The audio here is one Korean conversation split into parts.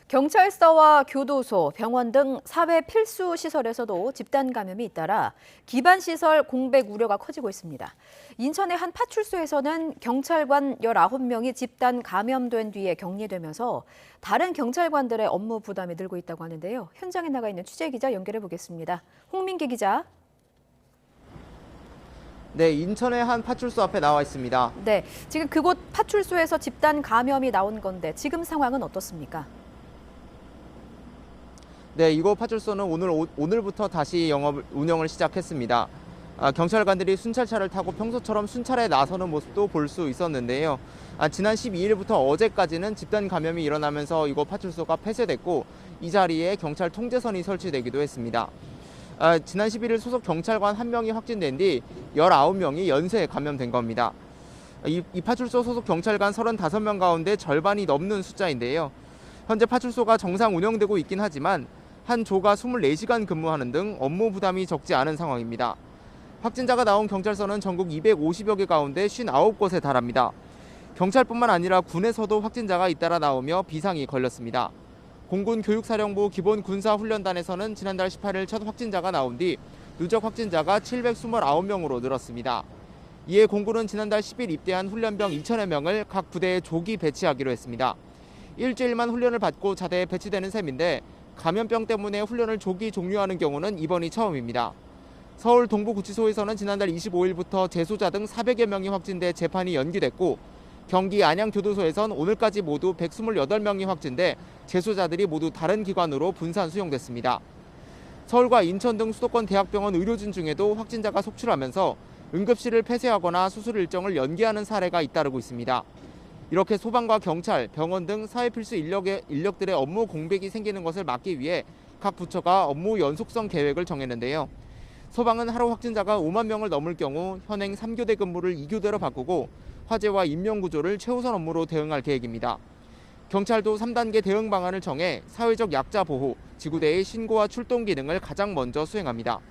경찰서와 교도소, 병원 등 사회 필수 시설에서도 집단 감염이 잇따라 기반 시설 공백 우려가 커지고 있습니다. 인천의 한 파출소에서는 경찰관 19명이 집단 감염된 뒤에 격리되면서 다른 경찰관들의 업무 부담이 늘고 있다고 하는데요. 현장에 나가 있는 취재 기자 연결해 보겠습니다. 홍민기 기자. 네, 인천의 한 파출소 앞에 나와 있습니다. 네, 지금 그곳 파출소에서 집단 감염이 나온 건데 지금 상황은 어떻습니까? 네, 이곳 파출소는 오늘부터 다시 운영을 시작했습니다. 경찰관들이 순찰차를 타고 평소처럼 순찰에 나서는 모습도 볼 수 있었는데요. 지난 12일부터 어제까지는 집단 감염이 일어나면서 이곳 파출소가 폐쇄됐고 이 자리에 경찰 통제선이 설치되기도 했습니다. 지난 11일 소속 경찰관 1명이 확진된 뒤 19명이 연쇄 감염된 겁니다. 이 파출소 소속 경찰관 35명 가운데 절반이 넘는 숫자인데요. 현재 파출소가 정상 운영되고 있긴 하지만 한 조가 24시간 근무하는 등 업무 부담이 적지 않은 상황입니다. 확진자가 나온 경찰서는 전국 250여 개 가운데 59곳에 달합니다. 경찰뿐만 아니라 군에서도 확진자가 잇따라 나오며 비상이 걸렸습니다. 공군 교육사령부 기본군사훈련단에서는 지난달 18일 첫 확진자가 나온 뒤 누적 확진자가 729명으로 늘었습니다. 이에 공군은 지난달 10일 입대한 훈련병 2,000여 명을 각 부대에 조기 배치하기로 했습니다. 일주일만 훈련을 받고 자대에 배치되는 셈인데 감염병 때문에 훈련을 조기 종료하는 경우는 이번이 처음입니다. 서울 동부구치소에서는 지난달 25일부터 재소자 등 400여 명이 확진돼 재판이 연기됐고 경기 안양교도소에선 오늘까지 모두 128명이 확진돼 재소자들이 모두 다른 기관으로 분산 수용됐습니다. 서울과 인천 등 수도권 대학병원 의료진 중에도 확진자가 속출하면서 응급실을 폐쇄하거나 수술 일정을 연기하는 사례가 잇따르고 있습니다. 이렇게 소방과 경찰, 병원 등 사회필수 인력들의 업무 공백이 생기는 것을 막기 위해 각 부처가 업무 연속성 계획을 정했는데요. 소방은 하루 확진자가 5만 명을 넘을 경우 현행 3교대 근무를 2교대로 바꾸고 화재와 인명구조를 최우선 업무로 대응할 계획입니다. 경찰도 3단계 대응 방안을 정해 사회적 약자 보호, 지구대의 신고와 출동 기능을 가장 먼저 수행합니다.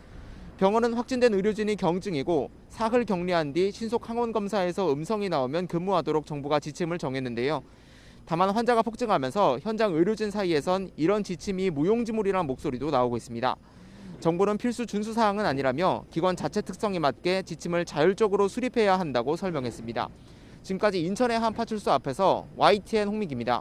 병원은 확진된 의료진이 경증이고 사흘 격리한 뒤 신속 항원 검사에서 음성이 나오면 근무하도록 정부가 지침을 정했는데요. 다만 환자가 폭증하면서 현장 의료진 사이에선 이런 지침이 무용지물이라는 목소리도 나오고 있습니다. 정부는 필수 준수 사항은 아니라며 기관 자체 특성에 맞게 지침을 자율적으로 수립해야 한다고 설명했습니다. 지금까지 인천의 한 파출소 앞에서 YTN 홍민기입니다.